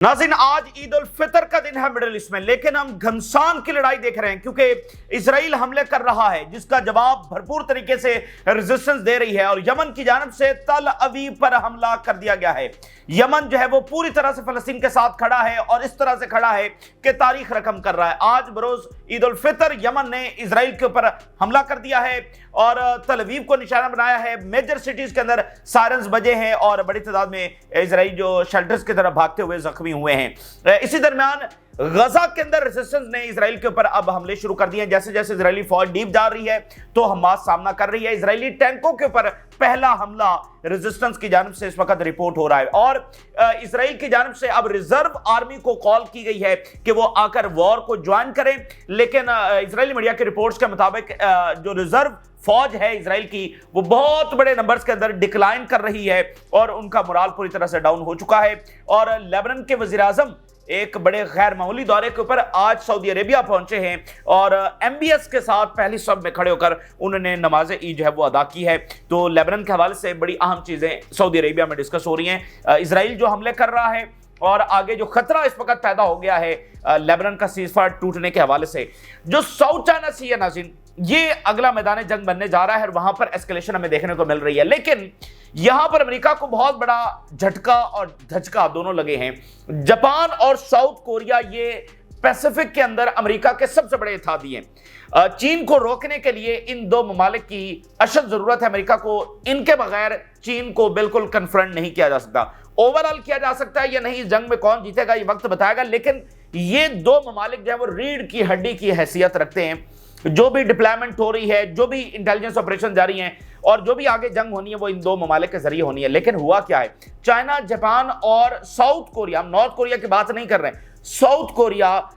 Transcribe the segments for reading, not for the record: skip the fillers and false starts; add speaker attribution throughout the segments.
Speaker 1: नाज़रीन, आज ईद उल फितर का दिन है मिडिल ईस्ट में, लेकिन हम घमसान की लड़ाई देख रहे हैं क्योंकि इजराइल हमले कर रहा है जिसका जवाब भरपूर तरीके से रेजिस्टेंस दे रही है और यमन की जानब से तल अवीव पर हमला कर दिया गया है। यमन जो है वो पूरी तरह से फलस्तीन के साथ खड़ा है और इस तरह से खड़ा है कि तारीख रकम कर रहा है। आज बरोज ईद उल फितर यमन ने इजराइल के ऊपर हमला कर दिया है और तल अवीव को निशाना बनाया है। मेजर सिटीज के अंदर सायरन्स बजे हैं और बड़ी तादाद में इजराइल जो शेल्टर्स की तरफ भागते हुए जख्मी हुए हैं। इसी दरमियान गजा के अंदर रेजिस्टेंस ने इजराइल के ऊपर अब हमले शुरू कर दिए हैं। जैसे जैसे इजरायली फौज डीप जा रही है तो हमास सामना कर रही है। इजरायली टैंकों के ऊपर पहला हमला रेजिस्टेंस की जानब से इस वक्त रिपोर्ट हो रहा है और इजराइल की जानब से अब रिजर्व आर्मी को कॉल की गई है कि वो आकर वॉर को ज्वाइन करें। लेकिन इजरायली मीडिया की रिपोर्ट्स के मुताबिक जो रिजर्व फौज है इजराइल की वो बहुत बड़े नंबर्स के अंदर डिक्लाइन कर रही है और उनका मोराल पूरी तरह से डाउन हो चुका है। और लेबनान के वजीर आजम एक बड़े गैर मामूली दौरे के ऊपर आज सऊदी अरेबिया पहुंचे हैं और एमबीएस के साथ पहली सफ में खड़े होकर उन्होंने नमाज ईद जो है वो अदा की है। तो लेबनान के हवाले से बड़ी अहम चीजें सऊदी अरेबिया में डिस्कस हो रही हैं। इजराइल जो हमले कर रहा है और आगे जो खतरा इस वक्त पैदा हो गया है लेबनान का सीजफायर टूटने के हवाले से, जो साउथ चाइना सी है नाज़रीन, ये अगला मैदान जंग बनने जा रहा है और वहां पर एस्केलेशन हमें देखने को मिल रही है। लेकिन यहां पर अमेरिका को बहुत बड़ा झटका और धचका दोनों लगे हैं। जापान और साउथ कोरिया ये पैसिफिक के अंदर अमेरिका के सबसे बड़े इत्तेहादी हैं। चीन को रोकने के लिए इन दो ममालिक की अशद जरूरत है। अमेरिका को इनके बगैर चीन को बिल्कुल कन्फ्रंट नहीं किया जा सकता। ओवरऑल किया जा सकता है या नहीं, जंग में कौन जीतेगा ये वक्त बताएगा। लेकिन ये दो ममालिक जो है वो रीढ़ की हड्डी की हैसियत रखते हैं। जो भी डिप्लॉयमेंट हो रही है, जो भी इंटेलिजेंस ऑपरेशन जारी हैं और जो भी आगे जंग होनी है वो इन दो ममालिक के जरिए होनी है। लेकिन हुआ क्या है, चाइना, जापान और साउथ कोरिया, हम नॉर्थ कोरिया की बात नहीं कर रहे हैं, साउथ कोरिया,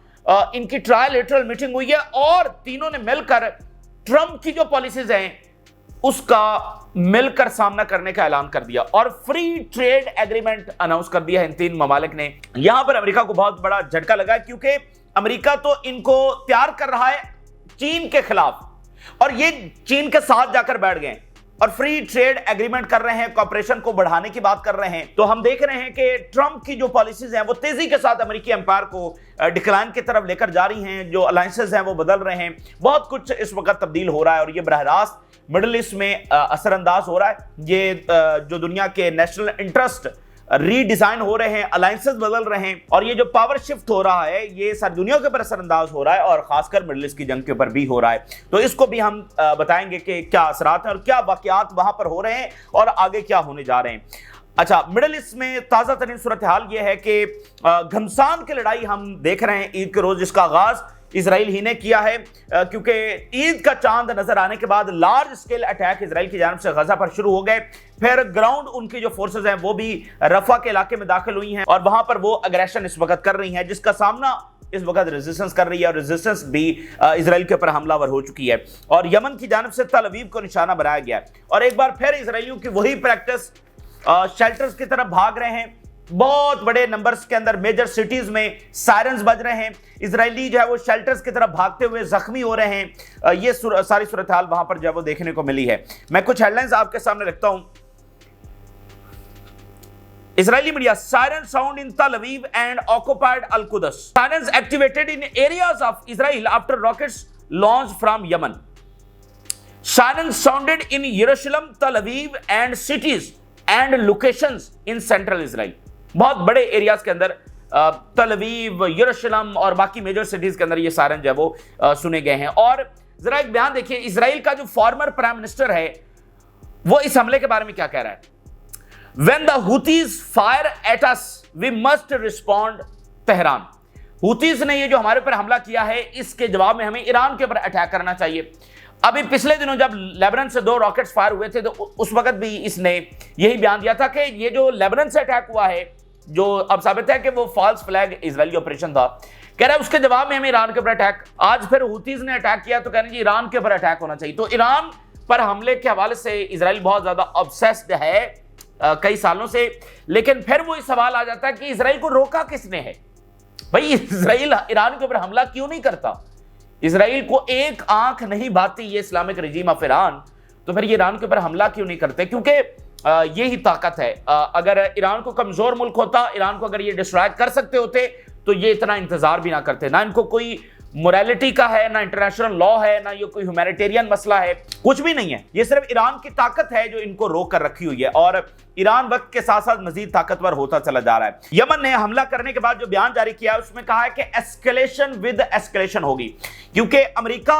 Speaker 1: इनकी ट्रायलेटरल मीटिंग हुई है और तीनों ने मिलकर ट्रंप की जो पॉलिसीज हैं उसका मिलकर सामना करने का ऐलान कर दिया और फ्री ट्रेड एग्रीमेंट अनाउंस कर दिया है इन तीन ममालिक ने। यहां पर अमेरिका को बहुत बड़ा झटका लगा क्योंकि अमेरिका तो इनको तैयार कर रहा है चीन के खिलाफ और ये चीन के साथ जाकर बैठ गए और फ्री ट्रेड एग्रीमेंट कर रहे हैं, कॉपरेशन को बढ़ाने की बात कर रहे हैं। तो हम देख रहे हैं कि ट्रंप की जो पॉलिसीज हैं वो तेजी के साथ अमेरिकी एम्पायर को डिक्लाइन की तरफ लेकर जा रही हैं। जो अलायंसेस हैं वो बदल रहे हैं, बहुत कुछ इस वक्त तब्दील हो रहा है और ये बरह रास्त मिडिल ईस्ट में असरअंदाज हो रहा है। ये जो दुनिया के नेशनल इंटरेस्ट रीडिजाइन हो रहे हैं, अलायंसेस बदल रहे हैं और ये जो पावर शिफ्ट हो रहा है ये सारी दुनिया के ऊपर असरअंदाज हो रहा है और खासकर मिडिल ईस्ट की जंग के ऊपर भी हो रहा है। तो इसको भी हम बताएंगे कि क्या असरात हैं और क्या वाकयात वहां पर हो रहे हैं और आगे क्या होने जा रहे हैं। अच्छा, मिडिल ईस्ट में ताजा तरीन सूरत हाल ये है कि घमसान की लड़ाई हम देख रहे हैं ईद के रोज, जिसका आगाज इजराइल ही ने किया है क्योंकि ईद का चांद नजर आने के बाद लार्ज स्केल अटैक इजराइल की जानब से गजा पर शुरू हो गए। फिर ग्राउंड उनकी जो फोर्सेस हैं वो भी रफा के इलाके में दाखिल हुई हैं और वहां पर वो अग्रेशन इस वक्त कर रही हैं, जिसका सामना इस वक्त रेजिस्टेंस कर रही है और रेजिस्टेंस भी इजराइल के ऊपर हमलावर हो चुकी है और यमन की जानब से तल अवीव को निशाना बनाया गया है। और एक बार फिर इजराइलियों की वही प्रैक्टिस, शेल्टर्स की तरफ भाग रहे हैं। बहुत बड़े नंबर्स के अंदर मेजर सिटीज में सायरन्स बज रहे हैं। इजरायली जो है वो शेल्टर्स की तरफ भागते हुए जख्मी हो रहे हैं। ये सारी सूरत हाल वहां पर जो है वो देखने को मिली है। मैं कुछ हेडलाइंस आपके सामने रखता हूं। Israeli media, siren sound in Tel Aviv and occupied Al-Quds. Sirens activated in areas of Israel after rockets launched from Yemen. Sirens sounded in Jerusalem, Tel Aviv and cities and locations in central Israel. बहुत बड़े areas के अंदर तल अवीव, यरूशलेम और बाकी major cities के अंदर ये सायरन जो है वो सुने गए हैं। और जरा एक बयान देखिए, इजराइल का जो फॉर्मर प्राइम मिनिस्टर है वो इस हमले के बारे में क्या कह रहा है। When the Houthis fire at us, we must respond, Tehran. Houthis ने ये जो हमारे ऊपर हमला किया है इसके जवाब में हमें ईरान के ऊपर अटैक करना चाहिए। अभी पिछले दिनों जब लेबनान से 2 रॉकेट्स फायर हुए थे तो उस वक्त भी इसने यही बयान दिया था कि ये जो लेबनान से अटैक हुआ है, जो अब साबित है कि वो फॉल्स फ्लैग इजरायली ऑपरेशन था, कह रहा है उसके जवाब में हमें ईरान के ऊपर अटैक। आज फिर हुतीस ने अटैक किया तो कह रहे हैं ईरान के ऊपर अटैक होना चाहिए। तो ईरान पर हमले के हवाले से इजराइल बहुत ज्यादा ऑब्सेस्ड है कई सालों से। लेकिन फिर वो सवाल आ जाता है कि इजराइल को रोका किसने है। भाई, इजराइल ईरान के ऊपर हमला क्यों नहीं करता? इजराइल को एक आंख नहीं भाती ये इस्लामिक रजीम ऑफ ईरान, तो फिर ये ईरान के ऊपर हमला क्यों नहीं करते? क्योंकि यही ताकत है। अगर ईरान को कमजोर मुल्क होता, ईरान को अगर ये डिस्ट्रॉय कर सकते होते तो ये इतना इंतजार भी ना करते। ना इनको कोई मोरालिटी का है, ना इंटरनेशनल लॉ है, ना ये कोई ह्यूमैनिटेरियन मसला है, कुछ भी नहीं है। ये सिर्फ ईरान की ताकत है जो इनको रोक कर रखी हुई है, और ईरान वक्त के साथ साथ मजीद ताकतवर होता चला जा रहा है। यमन ने हमला करने के बाद जो बयान जारी किया उसमें कहा है कि एस्केलेशन विद एस्केलेशन होगी, क्योंकि अमेरिका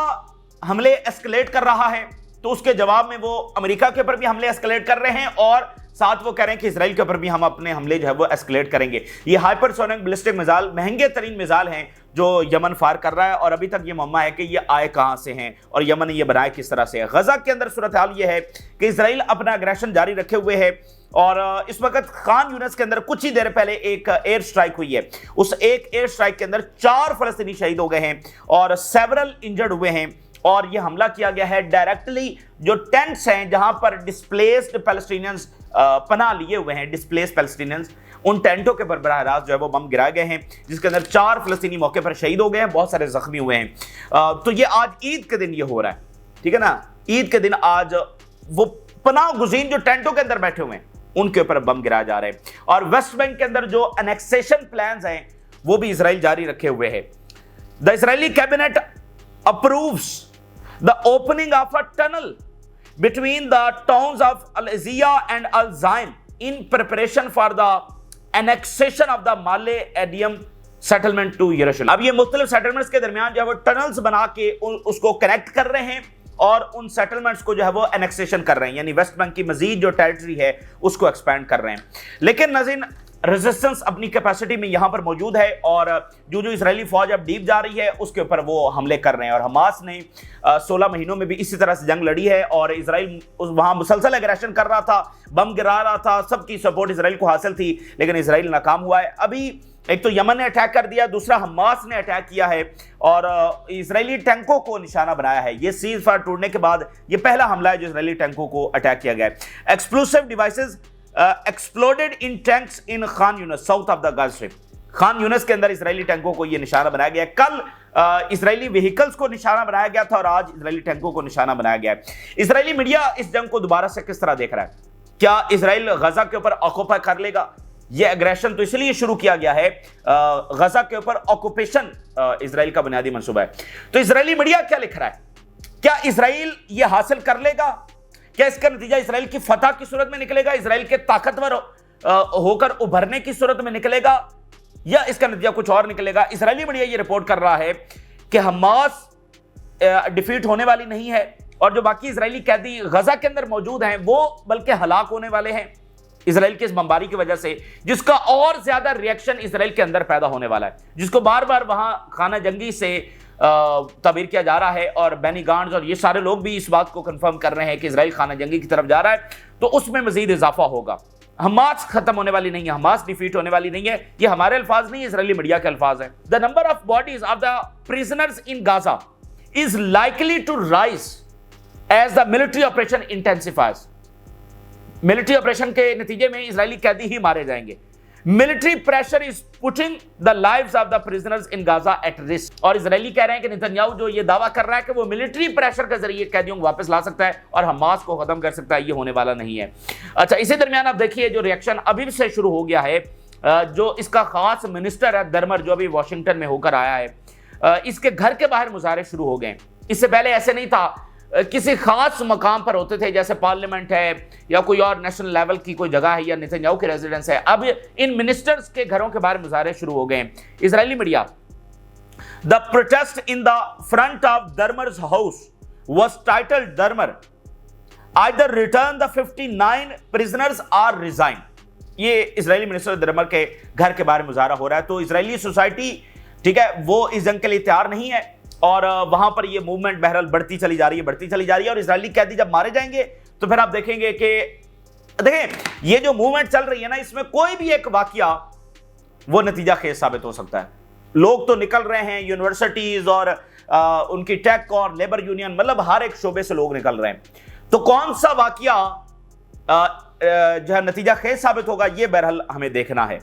Speaker 1: हमले एस्केलेट कर रहा है, तो उसके जवाब में वो अमेरिका के ऊपर भी हमले एस्केलेट कर रहे हैं और साथ वो कह रहे हैं कि इजराइल के ऊपर भी हम अपने हमले जो है वो एस्केलेट करेंगे। ये हाइपरसोनिक बैलिस्टिक मिसाइल महंगे तरीन मिसाइल हैं जो यमन फायर कर रहा है, और अभी तक ये मुअम्मा है कि ये आए कहां से हैं और यमन ने ये बनाए किस तरह से है। गजा के अंदर सूरत हाल ये है कि इजराइल अपना अग्रेशन जारी रखे हुए है, और इस वक्त खान यूनिस के अंदर कुछ ही देर पहले एक एयर स्ट्राइक हुई है। उस एक एयर स्ट्राइक के अंदर 4 फलस्तीनी शहीद हो गए हैं और सेवरल इंजर्ड हुए हैं, और यह हमला किया गया है डायरेक्टली जो टेंट्स हैं जहां पर डिस्प्लेस्ड पैलेस्टीनियंस पनाह लिए हुए हैं, डिस्प्लेस्ड पैलेस्टीनियंस, उन टेंटों के पर बराह रास्त जो है वो बम गिराए गए हैं, जिसके अंदर 4 फलस्तीनी मौके पर शहीद हो गए हैं, बहुत सारे जख्मी हुए हैं। तो ये आज ईद के दिन ये हो रहा है, ठीक है ना। ईद के दिन आज वो पनाह गुज़ीन जो टेंटों के अंदर बैठे हुए हैं उनके ऊपर बम गिराए जा रहे हैं, और वेस्ट बैंक के अंदर जो एनेक्सेशन प्लान्स हैं वो भी इजराइल जारी रखे हुए हैं। The Israeli cabinet approves the opening of a tunnel between the towns of Al-Aziyah and Al-Zaim in preparation for the annexation of the Male Edium settlement to Jerusalem। अब ये मुख्तलिफ सेटलमेंट्स के दरमियान जो है वो टनल्स बना के उसको कनेक्ट कर रहे हैं और उन सेटलमेंट्स को जो है वो एनेक्सेशन कर रहे हैं, यानी वेस्ट बैंक की मजीद जो टेरिटरी है उसको एक्सपैंड कर रहे हैं। लेकिन नाज़रीन, रेजिस्टेंस अपनी कैपेसिटी में यहां पर मौजूद है, और जो इजरायली फौज अब डीप जा रही है उसके ऊपर वो हमले कर रहे हैं। और हमास ने 16 महीनों में भी इसी तरह से जंग लड़ी है, और इजराइल वहां मुसलसल एग्रेशन कर रहा था, बम गिरा रहा था, सबकी सपोर्ट इजराइल को हासिल थी, लेकिन इजराइल नाकाम हुआ है। अभी एक तो यमन ने अटैक कर दिया, दूसरा हमास ने अटैक किया है और इजरायली टैंकों को निशाना बनाया है। ये सीज फायर टूटने के बाद ये पहला हमला है जो इजरायली टैंकों को अटैक किया गया है। Explosive devices exploded in tanks in Khan Younis south of the Gaza strip. Khan Younis के अंदर इजरायली टैंकों को यह निशाना बनाया गया। कल इजरायली व्हीकल्स को निशाना बनाया गया था और आज इजरायली टैंकों को निशाना बनाया गया है। इजरायली मीडिया इस जंग को दोबारा से किस तरह देख रहा है? क्या इजराइल गजा के ऊपर ऑक्यूपाई कर लेगा? यह एग्रेशन तो इसलिए शुरू किया गया है, गजा के ऊपर ऑक्यूपेशन इजराइल का बुनियादी मंसूबा है। तो इजरायली मीडिया क्या लिख रहा है? क्या इजराइल यह हासिल कर लेगा? क्या इसका नतीजा इजराइल की फतह की सूरत में निकलेगा, इजराइल के ताकतवर होकर उभरने की सूरत में निकलेगा, या इसका नतीजा कुछ और निकलेगा? इजरायली मीडिया यह रिपोर्ट कर रहा है कि हमास डिफीट होने वाली नहीं है और जो बाकी इजरायली कैदी गजा के अंदर मौजूद हैं वो बल्कि हलाक होने वाले हैं इजराइल की इस बमबारी की वजह से, जिसका और ज्यादा रिएक्शन इजराइल के अंदर पैदा होने वाला है, जिसको बार बार वहां खाना जंगी से ताबीर किया जा रहा है। और बेनी गांट्स और ये सारे लोग भी इस बात को कंफर्म कर रहे हैं कि इजराइल खाना जंगी की तरफ जा रहा है, तो उसमें मजीद इजाफा होगा। हमास खत्म होने वाली नहीं है, हमास डिफीट होने वाली नहीं है। ये हमारे अल्फाज नहीं है, इजरायली मीडिया के अल्फाज हैं। The number of bodies of the prisoners in Gaza is likely to rise as the military operation intensifies. Military operation के नतीजे में इजरायली कैदी ही मारे जाएंगे। Military pressure is putting the lives of the prisoners in Gaza at risk. और इजरायली कह रहे हैं कि नेतन्याहू जो ये दावा कर रहा है कि वो मिलिट्री प्रेशर के जरिए कैदियों को वापस ला सकता है और हमास को खत्म कर सकता है, ये होने वाला नहीं है। अच्छा, इसी दरमियान आप देखिए जो रिएक्शन अभी से शुरू हो गया है, जो इसका खास मिनिस्टर है दरमर, जो अभी वॉशिंगटन में होकर आया है, इसके घर के बाहर मुजाहरे शुरू हो गए। इससे पहले ऐसे नहीं था, किसी खास मकाम पर होते थे, जैसे पार्लियामेंट है या कोई और नेशनल लेवल की कोई जगह है या नेतन्याहू की रेजिडेंस है। अब इन मिनिस्टर्स के घरों के बाहर मुजाहरे शुरू हो गए। Israeli media, the protest in the front of Dermer's house was titled Dermer either return the 59 prisoners और रिजाइन। ये इजरायली मिनिस्टर दरमर के घर के बाहर मुजाहरा हो रहा है। तो इजरायली सोसाइटी, ठीक है, वो इस जंग के लिए तैयार नहीं है और वहां पर ये मूवमेंट बहरहाल बढ़ती चली जा रही है। और इजरायली कैदी जब मारे जाएंगे तो फिर आप देखेंगे कि देखें ये जो मूवमेंट चल रही है ना, इसमें कोई भी एक वाकया वो नतीजा खेज साबित हो सकता है। लोग तो निकल रहे हैं, यूनिवर्सिटीज और उनकी टेक और लेबर यूनियन, मतलब हर एक शोबे से लोग निकल रहे हैं। तो कौन सा वाकया जो है नतीजा खेज साबित होगा, ये बहरहाल हमें देखना है।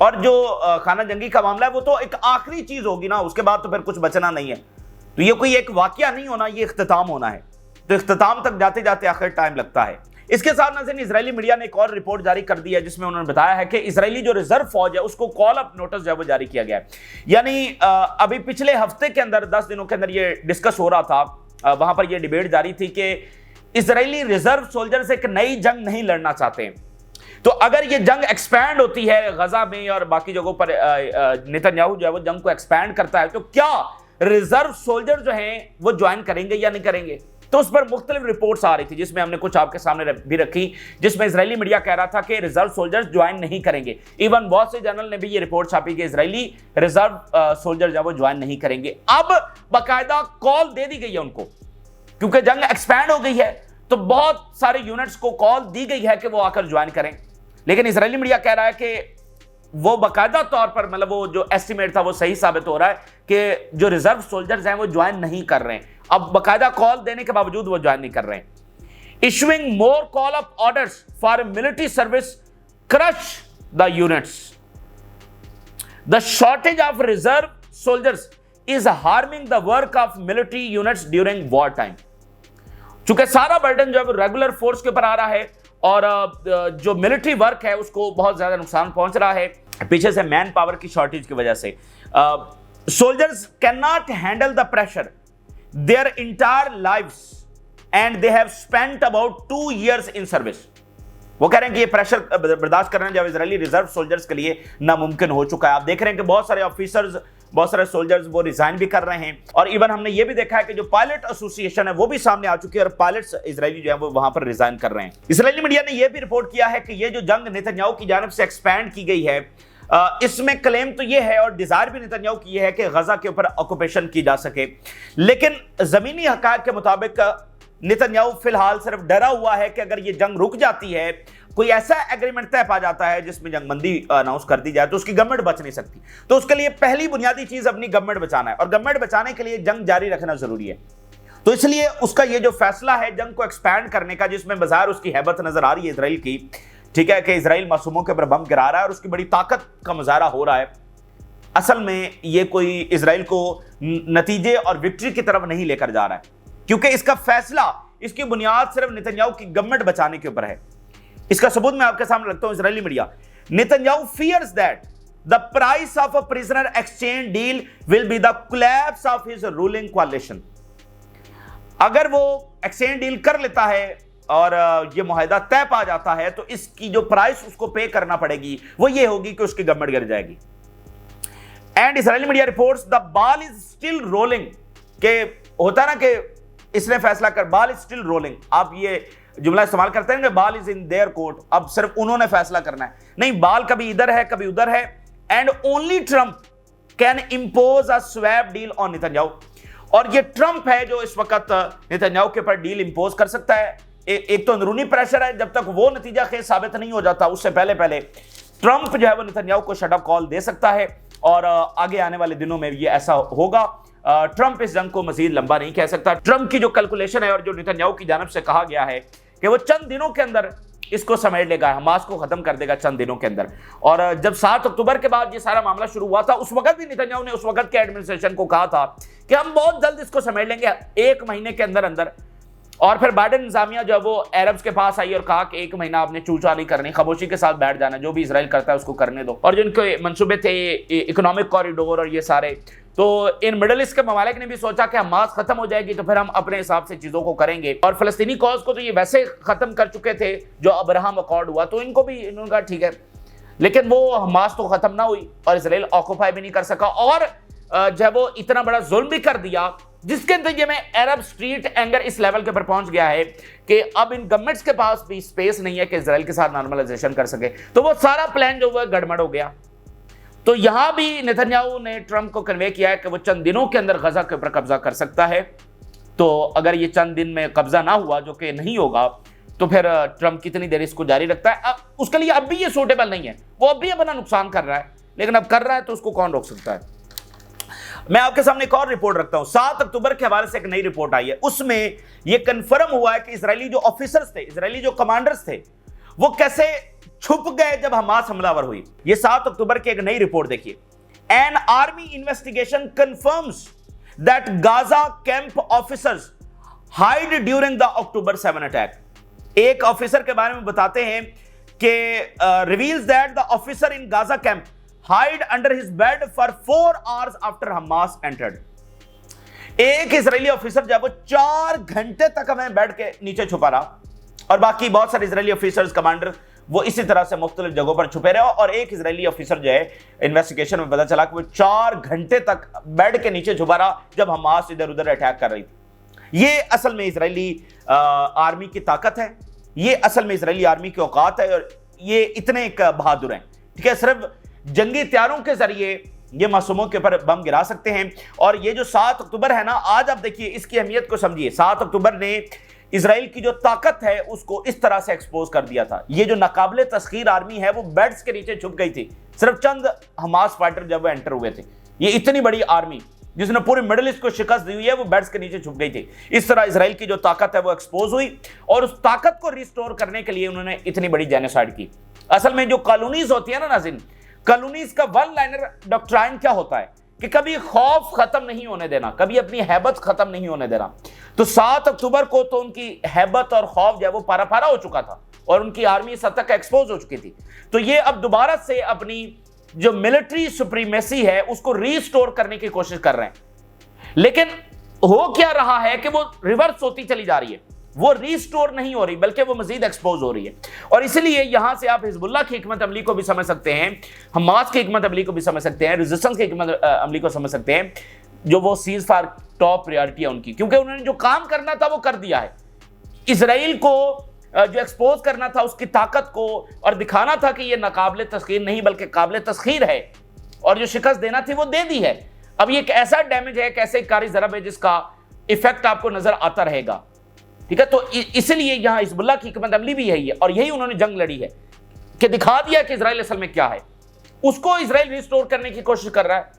Speaker 1: और जो खाना जंगी का मामला है वो तो एक आखिरी चीज होगी ना, उसके बाद तो फिर कुछ बचना नहीं है। तो ये कोई एक वाकया नहीं होना, ये इख्तिताम होना है। तो इख्तिताम तक जाते जाते आखिर टाइम लगता है। इसके साथ नाज़रीन इजरायली मीडिया ने एक और रिपोर्ट जारी कर दी है जिसमें उन्होंने बताया है कि इजरायली जो रिजर्व फौज है उसको कॉल अप नोटिस जो है वो जारी किया गया है। यानी अभी पिछले हफ्ते के अंदर 10 दिनों के अंदर ये डिस्कस हो रहा था, वहां पर ये डिबेट जारी थी कि इजरायली रिजर्व सोल्जर्स एक नई जंग नहीं लड़ना चाहते। तो अगर ये जंग एक्सपैंड होती है गजा में और बाकी जगहों पर नेतन्याहू जो है वो जंग को एक्सपैंड करता है, तो क्या रिजर्व सोल्जर जो हैं वो ज्वाइन करेंगे या नहीं करेंगे। तो उस पर मुख्तलिफ रिपोर्ट्स आ रही थी जिसमें हमने कुछ आपके सामने भी रखी, जिसमें इजरायली मीडिया कह रहा था कि रिजर्व सोल्जर्स ज्वाइन नहीं करेंगे। इवन वॉल स्ट्रीट जर्नल ने भी ये रिपोर्ट छापी कि इजरायली रिजर्व सोल्जर जो है वो ज्वाइन नहीं करेंगे। अब बाकायदा कॉल दे दी गई है उनको, क्योंकि जंग एक्सपैंड हो गई है तो बहुत सारे यूनिट्स को कॉल दी गई है कि वो आकर ज्वाइन करें। लेकिन इजरायली मीडिया कह रहा है कि वो बाकायदा तौर पर, मतलब वो जो एस्टिमेट था वो सही साबित हो रहा है कि जो रिजर्व सोल्जर्स हैं वो ज्वाइन नहीं कर रहे हैं। अब बाकायदा कॉल देने के बावजूद वो ज्वाइन नहीं कर रहे हैं। Issuing more call up orders for military service crush the units. The shortage of reserve soldiers is harming the work of military units during war time. चूंकि सारा बर्डन जो है वो रेगुलर फोर्स के ऊपर आ रहा है और जो मिलिट्री वर्क है उसको बहुत ज्यादा नुकसान पहुंच रहा है पीछे से मैन पावर की शॉर्टेज की वजह से। Soldiers can not handle the pressure their entire lives and they have spent about 2 years in service. वो कह रहे हैं कि ये प्रेशर बर्दाश्त करना जब इजरायली रिजर्व सोल्जर्स के लिए नामुमकिन हो चुका है। आप देख रहे हैं कि बहुत सारे ऑफिसर्स, बहुत सारे सोल्जर्स वो रिजाइन भी कर रहे हैं और इवन हमने ये भी देखा है कि जो पायलट एसोसिएशन है वो भी सामने आ चुकी है और पायलट्स इजरायली जो है वो वहां पर रिजाइन कर रहे हैं। इजरायली मीडिया ने यह भी रिपोर्ट किया है कि ये जो जंग नेतन्याहू की जानिब से एक्सपैंड की गई है, इसमें क्लेम तो ये है और डिजायर भी नेतन्याहू की है कि गजा के ऊपर ऑक्यूपेशन की जा सके, लेकिन जमीनी हकायक के मुताबिक नेतन्याहू फिलहाल सिर्फ डरा हुआ है कि अगर ये जंग रुक जाती है, कोई ऐसा एग्रीमेंट तय पा जाता है जिसमें जंगबंदी अनाउंस कर दी जाए, तो उसकी गवर्नमेंट बच नहीं सकती। तो उसके लिए पहली बुनियादी चीज अपनी गवर्नमेंट बचाना है और गवर्नमेंट बचाने के लिए जंग जारी रखना जरूरी है। तो इसलिए उसका ये जो फैसला है जंग को एक्सपैंड करने का, जिसमें बाजार उसकी हैबत नजर आ रही है इसराइल की, ठीक है, कि इसराइल मासूमों के ऊपर बम गिरा रहा है और उसकी बड़ी ताकत का मुजाहरा हो रहा है। असल में ये कोई इसराइल को नतीजे और विक्ट्री की तरफ नहीं लेकर जा रहा है, क्योंकि इसका फैसला, इसकी बुनियाद सिर्फ नेतन्याहू की गवर्नमेंट बचाने के ऊपर है। इसका सबूत मैं आपके सामने रखता हूं। Israeli media, Netanyahu fears that the price of a prisoner exchange deal will be the collapse of his ruling coalition. अगर वो एक्सचेंज डील कर लेता है और ये मुआहदा तय पा जाता है तो इसकी जो प्राइस उसको पे करना पड़ेगी वो ये होगी कि उसकी गवर्नमेंट गिर जाएगी। And Israeli media reports the ball is still rolling, के होता ना कि इसने फैसला कर, बॉल इज स्टिल रोलिंग। आप ये जुमला इस्तेमाल करते हैं कि ball is in their court, अब सिर्फ उन्होंने फैसला करना है। नहीं, बॉल कभी इधर है कभी उधर है। And only Trump can impose a swap deal on Netanyahu. और ये ट्रंप है जो इस वक्त नेतन्याहू के ऊपर डील इंपोज कर सकता है। एक तो अंदरूनी प्रेशर है, जब तक वो नतीजा खेज साबित नहीं हो जाता उससे पहले पहले ट्रंप जो है वो नेतन्याहू को शट अप कॉल दे सकता है और आगे आने वाले दिनों में ये ऐसा होगा। ट्रंप इस जंग को मजीद लंबा नहीं कह सकता। ट्रंप की जो कैलकुलेशन है और जो नेतन्याहू की जानिब से कहा गया है कि वो चंद दिनों के अंदर इसको समेट लेगा, हमास को खत्म कर देगा चंद दिनों के अंदर। और जब 7 अक्टूबर के बाद ये सारा मामला शुरू हुआ था, उस वक्त भी नेतन्याहू ने उस वक्त के एडमिनिस्ट्रेशन को कहा था कि हम बहुत जल्द इसको समेट लेंगे 1 महीने के अंदर अंदर। और फिर बाइडेन इंतजामिया जो है वो अरब्स के पास आई और कहा कि 1 महीना आपने चूचा नहीं करनी, खामोशी के साथ बैठ जाना, जो भी इजराइल करता है उसको करने दो। और जिनके मंसूबे थे इकोनॉमिक कॉरिडोर और ये सारे, तो इन मिडल ईस्ट के ममालिक ने भी सोचा कि हमास खत्म हो जाएगी तो फिर हम अपने हिसाब से चीजों को करेंगे। और फलस्तीनी कॉज को तो ये वैसे खत्म कर चुके थे जो अब्राहम अकॉर्ड हुआ, तो इनको भी इन्होंने कहा ठीक है, लेकिन वो हमास तो खत्म ना हुई और इसराइल ऑक्यूपाई भी नहीं कर सका। और जब वो इतना बड़ा जुल्म भी कर दिया जिसके नतीजे में अरब स्ट्रीट एंगर इस लेवल के ऊपर पहुंच गया है कि अब इन गवर्नमेंट्स के पास भी स्पेस नहीं है कि इसराइल के साथ नॉर्मलाइजेशन कर सके, तो वो सारा प्लान जो हुआ गड़बड़ हो गया। तो यहां भी नेतन्याहू ने ट्रंप को कन्वे किया है कि वो चंद दिनों के अंदर गजा के ऊपर कब्जा कर सकता है। तो अगर ये चंद दिन में कब्जा ना हुआ, जो कि नहीं होगा, तो फिर ट्रंप कितनी देर इसको जारी रखता है। अब उसके लिए अब भी ये सूटेबल नहीं है, वो अब भी अपना नुकसान कर रहा है, लेकिन अब कर रहा है तो उसको कौन रोक सकता है। मैं आपके सामने एक और रिपोर्ट रखता हूं। 7 अक्टूबर के हवाले से एक नई रिपोर्ट आई है, उसमें यह कंफर्म हुआ है कि इजरायली जो ऑफिसर्स थे, इजरायली जो कमांडर्स थे, वो कैसे छुप गए जब हमास हमलावर हुई। ये 7 अक्टूबर की एक नई रिपोर्ट देखिए। An army investigation confirms that Gaza camp officers hide during the October 7 attack. एक ऑफिसर के बारे में बताते हैं कि reveals that the officer in Gaza camp hide under his bed for 4 hours after Hamas entered. एक Israeli officer जब वो 4 घंटे तक हमें बेड के नीचे छुपा रहा, और बाकी बहुत सारे इजरायली ऑफिसर्स, कमांडर वो इसी तरह से मुख्तलिफ जगहों पर छुपे रहे। और एक इजरायली ऑफिसर जो है, इन्वेस्टिगेशन में पता चला कि वो 4 घंटे तक बेड के नीचे छुपा रहा जब हमास इधर उधर अटैक कर रही थी। ये असल में इजरायली आर्मी की ताकत है, ये असल में इजरायली आर्मी की औकात है, और ये इतने बहादुर हैं। ठीक है, सिर्फ जंगी हथियारों के जरिए ये मासूमों के ऊपर बम गिरा सकते हैं। और ये जो 7 अक्टूबर है ना, आज आप देखिए इसकी अहमियत को समझिए। 7 अक्टूबर ने इजराइल की जो ताकत है उसको इस तरह से एक्सपोज कर दिया था। ये जो नाकाबिले तस्खीर आर्मी है वो बेड्स के नीचे छुप गई थी, सिर्फ चंद हमास फाइटर जब वो एंटर हुए थे। ये इतनी बड़ी आर्मी जिसने पूरे मिडिल ईस्ट को शिकस्त दी हुई है, वो बेड्स के नीचे छुप गई थी। इस तरह इजराइल की जो ताकत है वो एक्सपोज हुई, और उस ताकत को रिस्टोर करने के लिए उन्होंने इतनी बड़ी जेनोसाइड की। असल में जो कॉलोनीज होती है ना नाज़रीन, कॉलोनीज का वन लाइनर डॉक्ट्राइन क्या होता है कि कभी खौफ खत्म नहीं होने देना, कभी अपनी हैबत खत्म नहीं होने देना। तो 7 अक्टूबर को तो उनकी हैबत और खौफ जो है वो पारा पारा हो चुका था, और उनकी आर्मी इस हद तक एक्सपोज हो चुकी थी। तो ये अब दोबारा से अपनी जो मिलिट्री सुप्रीमेसी है उसको रीस्टोर करने की कोशिश कर रहे हैं। लेकिन हो क्या रहा है कि वो रिवर्स होती चली जा रही है, वो रीस्टोर नहीं हो रही बल्कि वो मजीद एक्सपोज हो रही है। और इसलिए यहां से आप हिजबुल्लाह की हिकमत अमली को भी समझ सकते हैं, हमास की हिकमत अमली को भी समझ सकते हैं, रेजिस्टेंस की हिकमत अमली को समझ सकते हैं, जो वो सीज फायर टॉप प्रायोरिटी है उनकी, क्योंकि उन्होंने जो काम करना था वो कर दिया है। इसराइल को जो एक्सपोज करना था उसकी ताकत को, और दिखाना था कि ये नाकाबिले तस्खीर नहीं बल्कि काबिले तस्खीर है, और जो शिकस्त देना थी वो दे दी है। अब ये एक ऐसा डैमेज है, एक ऐसे कारी ज़रब है जिसका इफेक्ट आपको नजर आता रहेगा। ठीक है, तो इसलिए यहां हिजबुल्लाह की हिकमत अमली भी यही है, और यही उन्होंने जंग लड़ी है कि दिखा दिया कि इजराइल असल में क्या है। उसको इजराइल रिस्टोर करने की कोशिश कर रहा है,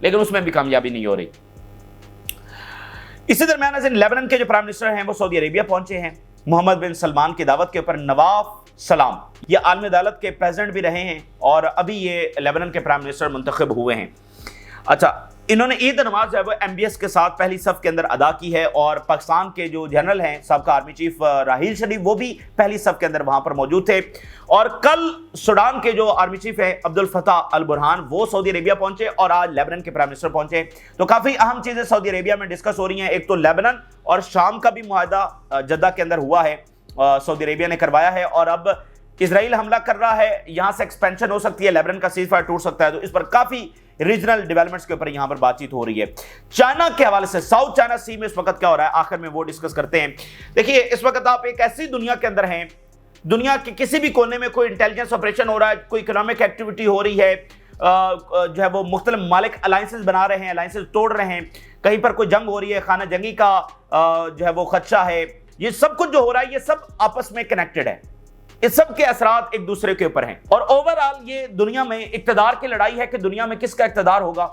Speaker 1: लेकिन उसमें भी कामयाबी नहीं हो रही। इसी दरमियान लेबनान के जो प्राइम मिनिस्टर हैं वो सऊदी अरेबिया पहुंचे हैं। मोहम्मद बिन सलमान की दावत के ऊपर नवाफ सलाम ये आलमी अदालत के प्रेसिडेंट भी रहे हैं, और अभी ये लेबनान के प्राइम मिनिस्टर मुंतखब हुए हैं। अच्छा, इन्होंने ईद नमाज जो है वो MBS के साथ पहली सफ के अंदर अदा की है, और पाकिस्तान के जो जनरल हैं सबका आर्मी चीफ राहील शरीफ वो भी पहली सफ के अंदर वहां पर मौजूद थे। और कल सूडान के जो आर्मी चीफ है अब्दुल फताह अल बुरहान वो सऊदी अरेबिया पहुंचे, और आज लेबनान के प्राइम मिनिस्टर पहुंचे। तो काफी अहम चीजें सऊदी अरेबिया में डिस्कस हो रही हैं। एक तो लेबनान और शाम का भी मुआहदा जद्दा के अंदर हुआ है, सऊदी अरेबिया ने करवाया है, और अब इजराइल हमला कर रहा है, यहां से एक्सपेंशन हो सकती है, लेबनान का सीज फायर टूट सकता है। तो इस पर काफी रीजनल डेवलपमेंट्स के ऊपर यहां पर बातचीत हो रही है। चाइना के हवाले से साउथ चाइना सी में इस वक्त क्या हो रहा है, आखिर में वो डिस्कस करते हैं। देखिए, इस वक्त आप एक ऐसी दुनिया के अंदर हैं, दुनिया के किसी भी कोने में कोई इंटेलिजेंस ऑपरेशन हो रहा है, कोई इकोनॉमिक एक्टिविटी हो रही है, जो है वो मुख्तलिफ मालिक अलायंसेस बना रहे हैं, अलायंसेस तोड़ रहे हैं, कहीं पर कोई जंग हो रही है, खाना जंगी का जो है वो खदशा है। ये सब कुछ जो हो रहा है ये सब आपस में कनेक्टेड है, इस सब के असरात एक दूसरे के ऊपर हैं, और ओवरऑल ये दुनिया में इक्तदार की लड़ाई है कि दुनिया में किसका इक्तदार होगा।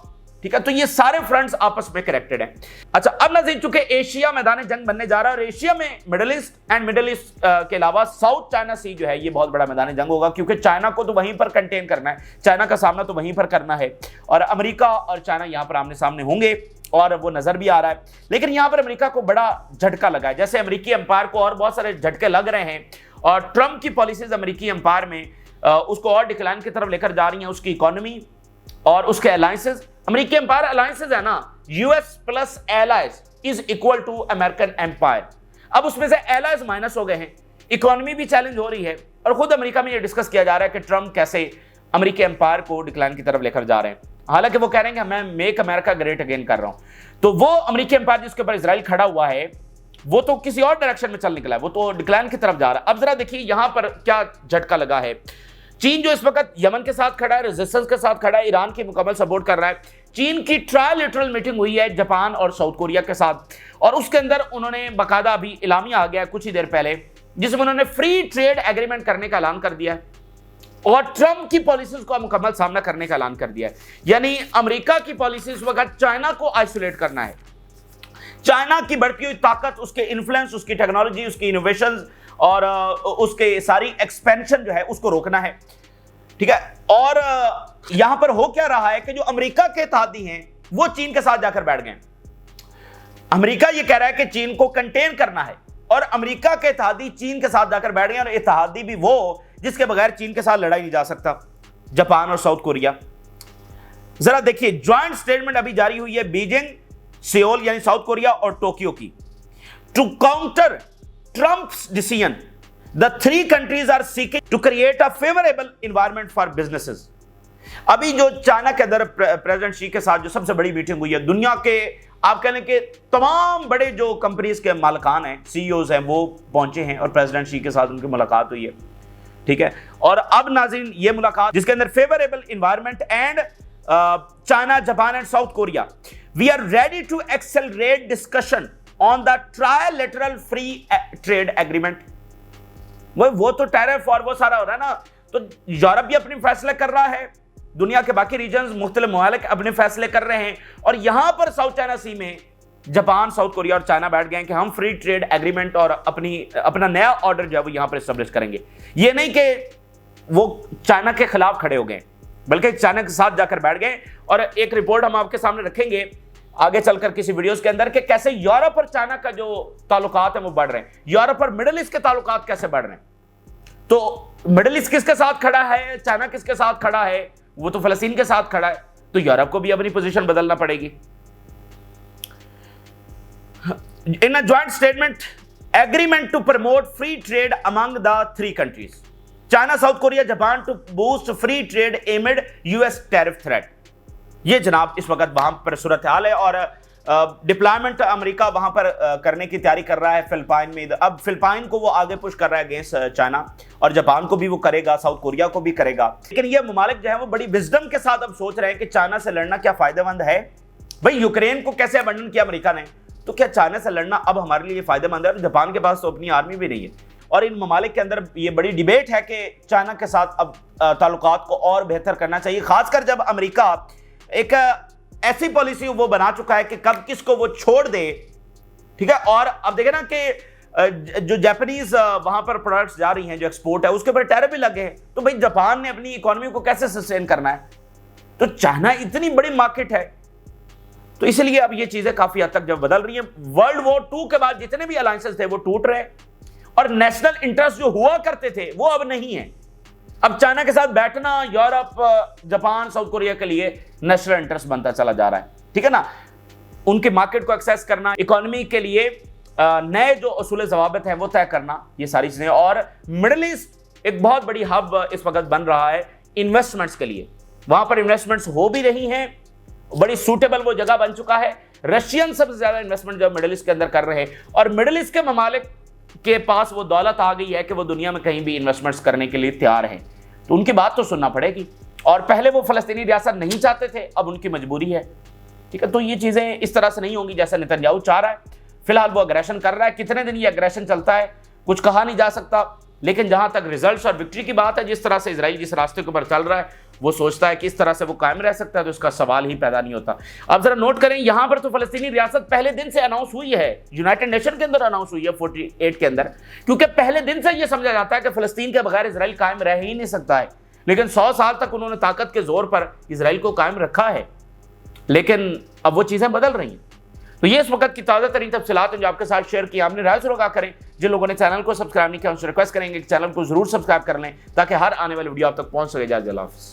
Speaker 1: ठीक है, तो ये सारे फ्रंट्स आपस में कनेक्टेड हैं। अच्छा, अब नज़ीर चूंकि एशिया मैदान जंग बनने जा रहा है, और एशिया में मिडिल ईस्ट के अलावा साउथ चाइना सी जो है ये बहुत बड़ा मैदान जंग होगा, क्योंकि चाइना को तो वहीं पर कंटेन करना है, चाइना का सामना तो वहीं पर करना है, और अमेरिका और चाइना यहां पर आमने सामने होंगे, और वो नजर भी आ रहा है। लेकिन यहां पर अमेरिका को बड़ा झटका लगा है, जैसे अमेरिकी एम्पायर को और बहुत सारे झटके लग रहे हैं, और ट्रंप की पॉलिसीज अमेरिकी एम्पायर में उसको और डिक्लाइन की तरफ लेकर जा रही हैं। उसकी इकोनॉमी और उसके अलायंसेज, अमेरिकी एम्पायर अलायंसेज है ना, US plus allies is equal to American empire. अब उसमें से एलाइज माइनस हो गए हैं, इकोनॉमी भी चैलेंज हो रही है, और खुद अमेरिका में ये डिस्कस किया जा रहा है कि ट्रंप कैसे अमेरिकी एम्पायर को डिक्लाइन की तरफ लेकर जा रहे हैं। हालांकि वो कह रहे हैं कि मैं मेक अमेरिका ग्रेट अगेन कर रहा हूं। तो वो अमेरिकी एम्पायर जिसके ऊपर इजराइल खड़ा हुआ है वो तो किसी और डायरेक्शन में चल निकला है, वो तो डिक्लाइन की तरफ जा रहा है। अब जरा देखिए यहां पर क्या झटका लगा है। चीन जो इस वक्त यमन के साथ खड़ा है, रेजिस्टेंस के साथ खड़ा है, ईरान की मुकम्मल सपोर्ट कर रहा है। चीन की ट्रायलिटरल मीटिंग हुई है जापान और साउथ कोरिया के साथ, और उसके अंदर उन्होंने बाकायदा अभी इलामिया आ गया कुछ ही देर पहले, जिसमें उन्होंने फ्री ट्रेड एग्रीमेंट करने का ऐलान कर दिया है, और ट्रंप की पॉलिसीज का मुकम्मल सामना करने का ऐलान कर दिया है। यानी अमेरिका की पॉलिसी इस वक्त चाइना को आइसोलेट करना है, चाइना की बढ़ती हुई ताकत, उसके इन्फ्लुएंस, उसकी टेक्नोलॉजी, उसकी इनोवेशंस और उसके सारी एक्सपेंशन जो है उसको रोकना है। ठीक है, और यहां पर हो क्या रहा है कि जो अमेरिका के इत्तेहादी हैं वो चीन के साथ जाकर बैठ गए। अमेरिका ये कह रहा है कि चीन को कंटेन करना है, और अमेरिका के इत्तेहादी चीन के साथ जाकर बैठ गए, और इत्तेहादी भी वो जिसके बगैर चीन के साथ लड़ाई नहीं जा सकता, जापान और साउथ कोरिया। जरा देखिए, ज्वाइंट स्टेटमेंट अभी जारी हुई है बीजिंग, सियोल यानी साउथ कोरिया और टोक्यो की। To counter Trump's decision, the three countries are seeking to create a favourable environment for businesses. अभी जो चाइना के अंदर प्रेसिडेंट शी के साथ जो सबसे बड़ी मीटिंग हुई है, दुनिया के आप कह लें कि तमाम बड़े जो कंपनीज के मालिकान हैं, सीईओज हैं, वो पहुंचे हैं और प्रेसिडेंट शी के साथ उनकी मुलाकात हुई है, ठीक है। और अब नाज़रीन ये मुलाकात जिसके अंदर favourable environment and China, Japan and South Korea, we are ready to accelerate discussion on the trilateral free trade agreement. वो तो टैरिफ और वो सारा हो रहा है ना, तो यूरोप भी अपनी फैसले कर रहा है, दुनिया के बाकी रीजन्स मुख्तलिफ ममालिक अपने फैसले कर रहे हैं, और यहां पर साउथ चाइना सी में जापान, साउथ कोरिया और चाइना बैठ गए हैं कि हम फ्री ट्रेड एग्रीमेंट और अपना नया ऑर्डर जो है वो यहां पर एस्टेब्लिश करेंगे। ये नहीं कि वो चाइना के खिलाफ खड़े हो गए, बल्कि चाइना के साथ जाकर बैठ गए। और एक रिपोर्ट हम आपके सामने रखेंगे आगे चलकर किसी वीडियोस के अंदर कि कैसे यूरोप और चाइना का जो ताल्लुकात है वो बढ़ रहे हैं, यूरोप और मिडिल ईस्ट के ताल्लुकात कैसे बढ़ रहे हैं। तो मिडिल ईस्ट किसके साथ खड़ा है, चाइना किसके साथ खड़ा है, वो तो फलस्तीन के साथ खड़ा है, तो यूरोप को भी अपनी पोजीशन बदलना पड़ेगी। In a joint statement, agreement to promote free trade among the three countries, China, South Korea, Japan to boost free trade amid US tariff threat. ये जनाब इस वक्त वहां पर सूरत हाल है, और डिप्लॉयमेंट अमेरिका वहां पर करने की तैयारी कर रहा है फिलिपाइन में। अब फिलिपाइन को वो आगे पुश कर रहा है अगेंस्ट चाइना, और जापान को भी वो करेगा, साउथ कोरिया को भी करेगा। लेकिन ये ममालिक जो है वो बड़ी विजडम के साथ अब सोच रहे हैं कि चाइना से लड़ना क्या फायदेमंद है। भाई यूक्रेन को कैसे अबंडन किया अमेरिका ने, तो क्या चाइना से लड़ना अब हमारे लिए फायदेमंद है। जापान के पास तो अपनी आर्मी भी नहीं है, और इन ममालिक के अंदर ये बड़ी डिबेट है कि चाइना के साथ अब ताल्लुकात को और बेहतर करना चाहिए, खासकर जब अमेरिका एक ऐसी पॉलिसी वो बना चुका है कि कब किसको वो छोड़ दे, ठीक है। और अब देखें ना कि जो जापानीज वहां पर प्रोडक्ट्स जा रही हैं, जो एक्सपोर्ट है, उसके ऊपर टैरिफ भी लगे हैं, तो भाई जापान ने अपनी इकोनॉमी को कैसे सस्टेन करना है। तो चाइना इतनी बड़ी मार्केट है, तो इसलिए अब ये चीजें काफी हद तक जब बदल रही हैं। वर्ल्ड वॉर 2 के बाद जितने भी अलायंसेस थे वो टूट रहे, और नेशनल इंटरेस्ट जो हुआ करते थे वो अब नहीं है। अब चाइना के साथ बैठना यूरोप, जापान, साउथ कोरिया के लिए नेशनल इंटरेस्ट बनता चला जा रहा है, ठीक है ना। उनके मार्केट को एक्सेस करना, इकोनॉमी के लिए नए जो उसूल ज़वाबित हैं वो तय करना, ये सारी चीजें। और मिडिल ईस्ट एक बहुत बड़ी हब इस वक्त बन रहा है इन्वेस्टमेंट्स के लिए, वहां पर इन्वेस्टमेंट्स हो भी रही हैं, बड़ी सूटेबल वो जगह बन चुका है। रशियन सबसे ज्यादा इन्वेस्टमेंट जो मिडिल ईस्ट के अंदर कर रहे हैं, और मिडिल ईस्ट के ममालिक के पास वो दौलत आ गई है कि वो दुनिया में कहीं भी इन्वेस्टमेंट्स करने के लिए तैयार हैं, तो उनकी बात तो सुनना पड़ेगी। और पहले वो फलस्तीनी रियासत नहीं चाहते थे, अब उनकी मजबूरी है, ठीक है। तो ये चीजें इस तरह से नहीं होंगी जैसा नेतन्याहू चाह रहा है। फिलहाल वो अग्रेशन कर रहा है, कितने दिन ये अग्रेशन चलता है कुछ कहा नहीं जा सकता, लेकिन जहां तक रिजल्ट्स और विक्ट्री की बात है, जिस तरह से इजराइल जिस रास्ते के ऊपर चल रहा है, वो सोचता है कि इस तरह से वो कायम रह सकता है, तो इसका सवाल ही पैदा नहीं होता। अब जरा नोट करें, यहां पर तो फलस्तीनी रियासत पहले दिन से अनाउंस हुई है, यूनाइटेड नेशन के अंदर अनाउंस हुई है 48 के अंदर, क्योंकि पहले दिन से यह समझा जाता है कि फलस्तीन के बगैर इजराइल कायम रह ही नहीं सकता है। लेकिन 100 साल तक उन्होंने ताकत के जोर पर इजराइल को कायम रखा है, लेकिन अब वो चीजें बदल रही हैं। तो ये इस वक्त की ताज़ा तरीन तफसीलात हैं जो आपके साथ शेयर किया हमने। राय जरूर करें, जिन लोगों ने चैनल को सब्सक्राइब नहीं किया उनसे रिक्वेस्ट करेंगे कि चैनल को जरूर सब्सक्राइब कर लें, ताकि हर आने वाली वीडियो आप तक पहुंच सके। जय अल्लाह हाफ़िज़।